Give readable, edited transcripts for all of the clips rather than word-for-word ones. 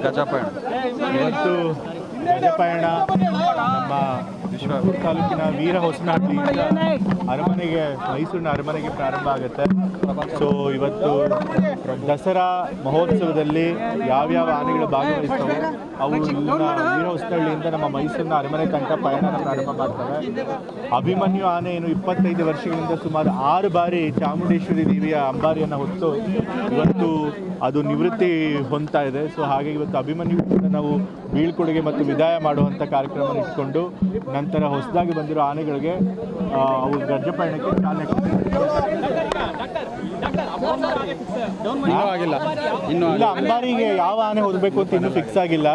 ಗಜಪಯಣ ಇವತ್ತು ಗಜಪಯಣ ನಮ್ಮ ವಿಶ್ವಪುರ ತಾಲೂಕಿನ ವೀರ ಹೊಸನಹಳ್ಳಿಯಿಂದ ಅರಮನೆಗೆ ಮೈಸೂರಿನ ಅರಮನೆಗೆ ಪ್ರಾರಂಭ ಆಗುತ್ತೆ. ಸೊ ಇವತ್ತು ದಸರಾ ಮಹೋತ್ಸವದಲ್ಲಿ ಯಾವ್ಯಾವ ಆನೆಗಳು ಭಾಗವಹಿಸ್ತವೆ ಅವು ವೀರ ಹೊಸನಹಳ್ಳಿಯಿಂದ ನಮ್ಮ ಮೈಸೂರಿನ ಅರಮನೆ ತನಕ ಪಯಣನ ಪ್ರಾರಂಭ ಮಾಡ್ತವೆ. ಅಭಿಮನ್ಯು ಆನೆ ಏನು 25 ವರ್ಷಗಳಿಂದ ಸುಮಾರು 6 ಬಾರಿ ಚಾಮುಂಡೇಶ್ವರಿ ದೇವಿಯ ಅಂಬಾರಿಯನ್ನು ಹೊತ್ತು ಇವತ್ತು ಅದು ನಿವೃತ್ತಿ ಹೊಂದ್ತಾ ಇದೆ. ಸೊ ಹಾಗೆ ಇವತ್ತು ಅಭಿಮನ್ಯು ನಾವು ಬೀಳ್ಕೊಡುಗೆ ಮತ್ತು ವಿದಾಯ ಮಾಡುವಂಥ ಕಾರ್ಯಕ್ರಮ ಇಟ್ಕೊಂಡು ನಂತರ ಹೊಸದಾಗಿ ಬಂದಿರೋ ಆನೆಗಳಿಗೆ ಅವು ಗಜಪಯಣಕ್ಕೆ ಚಾಲನೆ ಇಲ್ಲ. ಅಂಬಾರಿಗೆ ಯಾವ ಆನೆ ಹೋಗಬೇಕು ಅಂತ ಇನ್ನೂ ಫಿಕ್ಸ್ ಆಗಿಲ್ಲ.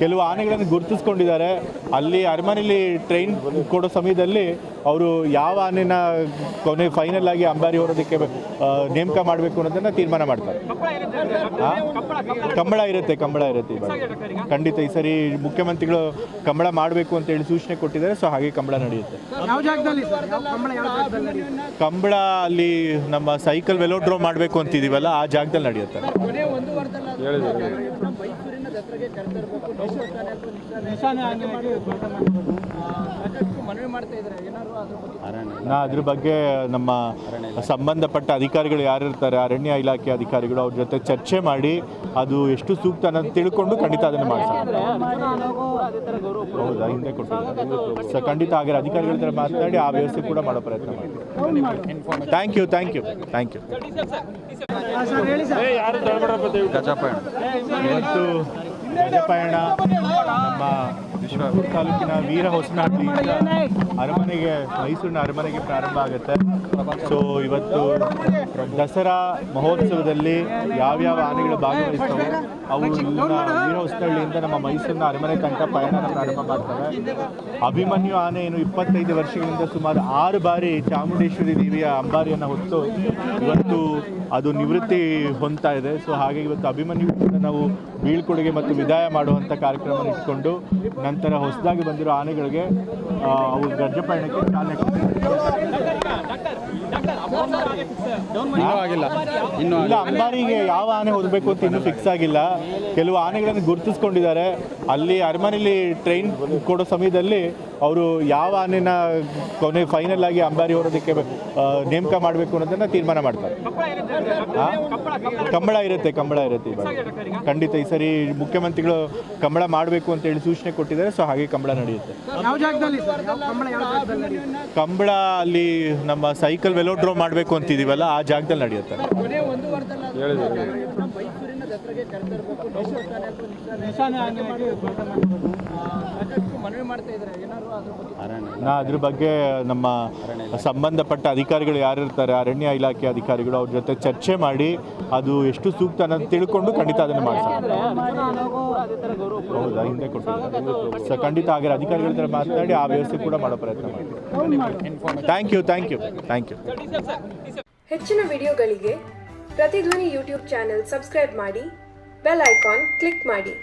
ಕೆಲವು ಆನೆಗಳನ್ನು ಗುರುತಿಸ್ಕೊಂಡಿದ್ದಾರೆ. ಅಲ್ಲಿ ಅರಮನೆಯಲ್ಲಿ ಟ್ರೈನ್ ಕೊಡೋ ಸಮಯದಲ್ಲಿ ಅವರು ಯಾವ ಆನೆನ ಕೊನೆ ಫೈನಲ್ ಆಗಿ ಅಂಬಾರಿ ಹೊರೋದಕ್ಕೆ ನೇಮಕ ಮಾಡಬೇಕು ಅನ್ನೋದನ್ನು ತೀರ್ಮಾನ ಮಾಡ್ತಾರೆ. ಕಂಬಳ ಇರುತ್ತೆ ಖಂಡಿತ. ಈ ಸರಿ ಮುಖ್ಯಮಂತ್ರಿಗಳು ಕಂಬಳ ಮಾಡಬೇಕು ಅಂತ ಹೇಳಿ ಸೂಚನೆ ಕೊಟ್ಟಿದ್ದಾರೆ. ಸೊ ಹಾಗೆ ಕಂಬಳ ನಡೆಯುತ್ತೆ. ಕಂಬಳ ಅಲ್ಲಿ ನಮ್ಮ ಸೈಕಲ್ ವೆಲೋಡ್ರೋಮ್ ಮಾಡಬೇಕು ಅಂತಿದೀವಲ್ಲ ಆ ಜಾಗದಲ್ಲಿ ನಡೆಯುತ್ತೆ. ಅದ್ರ ಬಗ್ಗೆ ನಮ್ಮ ಸಂಬಂಧಪಟ್ಟ ಅಧಿಕಾರಿಗಳು ಯಾರಿರ್ತಾರೆ, ಅರಣ್ಯ ಇಲಾಖೆ ಅಧಿಕಾರಿಗಳು, ಅವ್ರ ಜೊತೆ ಚರ್ಚೆ ಮಾಡಿ ಅದು ಎಷ್ಟು ಸೂಕ್ತ ಅನ್ನೋದು ತಿಳ್ಕೊಂಡು ಖಂಡಿತ ಅದನ್ನು ಮಾಡ್ತಾರೆ. ಹೌದಾ, ಹಿಂದೆ ಕೊಟ್ಟಿದ್ದಾರೆ. ಸೊ ಖಂಡಿತ ಹಾಗೆ ಅಧಿಕಾರಿಗಳ ಹತ್ರ ಮಾತನಾಡಿ ಆ ವ್ಯವಸ್ಥೆ ಕೂಡ ಮಾಡೋ ಪ್ರಯತ್ನ ಮಾಡ್ತೀವಿ. Thank you. ಗಜಪಯಣ ಇವತ್ತು ಗಜಪಯಣ ನಮ್ಮ ವಿಶ್ವಪುರ ತಾಲೂಕಿನ ವೀರ ಹೊಸನಹಳ್ಳಿಯಿಂದ ಅರಮನೆಗೆ ಮೈಸೂರಿನ ಅರಮನೆಗೆ ಪ್ರಾರಂಭ ಆಗುತ್ತೆ. ಸೊ ಇವತ್ತು ದಸರಾ ಮಹೋತ್ಸವದಲ್ಲಿ ಯಾವ್ಯಾವ ಆನೆಗಳು ಭಾಗವಹಿಸ್ತವೆ ಅವು ವೀರ ಹೊಸನಹಳ್ಳಿಯಿಂದ ನಮ್ಮ ಮೈಸೂರಿನ ಅರಮನೆ ತನಕ ಪಯಣನ ಪ್ರಾರಂಭ ಮಾಡ್ತವೆ. ಅಭಿಮನ್ಯು ಆನೆ ಏನು 25 ವರ್ಷಗಳಿಂದ ಸುಮಾರು 6 ಬಾರಿ ಚಾಮುಂಡೇಶ್ವರಿ ದೇವಿಯ ಅಂಬಾರಿಯನ್ನು ಹೊತ್ತು ಇವತ್ತು ಅದು ನಿವೃತ್ತಿ ಹೊಂದ್ತಾ ಇದೆ. ಸೊ ಹಾಗೆ ಇವತ್ತು ಅಭಿಮನ್ಯು ನಾವು ಬೀಳ್ಕೊಡುಗೆ ಮತ್ತು ವಿದಾಯ ಮಾಡುವಂಥ ಕಾರ್ಯಕ್ರಮ ಇಟ್ಕೊಂಡು ನಂತರ ಹೊಸದಾಗಿ ಬಂದಿರೋ ಆನೆಗಳಿಗೆ ಅವು ಗಜಪಯಣಕ್ಕೆ ಚಾಲನೆ ಇಲ್ಲ. ಅಂಬಾರಿಗೆ ಯಾವ ಆನೆ ಹೋಗಬೇಕು ಅಂತ ಇನ್ನೂ ಫಿಕ್ಸ್ ಆಗಿಲ್ಲ. ಕೆಲವು ಆನೆಗಳನ್ನು ಗುರುತಿಸ್ಕೊಂಡಿದ್ದಾರೆ. ಅಲ್ಲಿ ಅರಮನೆಯಲ್ಲಿ ಟ್ರೈನ್ ಕೊಡೋ ಸಮಯದಲ್ಲಿ ಅವರು ಯಾವ ಆನೆನ ಕೊನೆ ಫೈನಲ್ ಆಗಿ ಅಂಬಾರಿ ಹೊರೋದಕ್ಕೆ ನೇಮಕ ಮಾಡಬೇಕು ಅನ್ನೋದನ್ನು ತೀರ್ಮಾನ ಮಾಡ್ತಾರೆ. ಕಂಬಳ ಇರುತ್ತೆ ಖಂಡಿತ. ಈ ಸರಿ ಮುಖ್ಯಮಂತ್ರಿಗಳು ಕಂಬಳ ಮಾಡಬೇಕು ಅಂತ ಹೇಳಿ ಸೂಚನೆ ಕೊಟ್ಟಿದ್ದಾರೆ. ಸೊ ಹಾಗೆ ಕಂಬಳ ನಡೆಯುತ್ತೆ. ಕಂಬಳ ಅಲ್ಲಿ ನಮ್ಮ ಸೈಕಲ್ ವೆಲೋಡ್ರೋಮ್ ಮಾಡಬೇಕು ಅಂತಿದೀವಲ್ಲ ಆ ಜಾಗದಲ್ಲಿ ನಡೆಯುತ್ತೆ. ಅದ್ರ ಬಗ್ಗೆ ನಮ್ಮ ಸಂಬಂಧಪಟ್ಟ ಅಧಿಕಾರಿಗಳು ಯಾರಿರ್ತಾರೆ, ಅರಣ್ಯ ಇಲಾಖೆ ಅಧಿಕಾರಿಗಳು, ಅವ್ರ ಜೊತೆ ಚರ್ಚೆ ಮಾಡಿ ಅದು ಎಷ್ಟು ಸೂಕ್ತ ಅನ್ನೋದು ತಿಳ್ಕೊಂಡು ಖಂಡಿತ ಅದನ್ನು ಮಾಡ್ತಾರೆ. ಹೌದಾ, ಹಿಂದೆ ಕೊಟ್ಟಿದ್ದಾರೆ. ಸೊ ಖಂಡಿತ ಹಾಗೆ ಅಧಿಕಾರಿಗಳ ಹತ್ರ ಮಾತನಾಡಿ ಆ ವ್ಯವಸ್ಥೆ ಕೂಡ ಮಾಡೋ ಪ್ರಯತ್ನ ಮಾಡ್ತೀವಿ. Thank you. ಹೆಚ್ಚಿನ ವಿಡಿಯೋಗಳಿಗೆ ಪ್ರತಿಧ್ವನಿ ಯೂಟ್ಯೂಬ್ ಚಾನೆಲ್ ಸಬ್ಸ್ಕ್ರೈಬ್ ಮಾಡಿ, ಬೆಲ್ ಐಕಾನ್ ಕ್ಲಿಕ್ ಮಾಡಿ.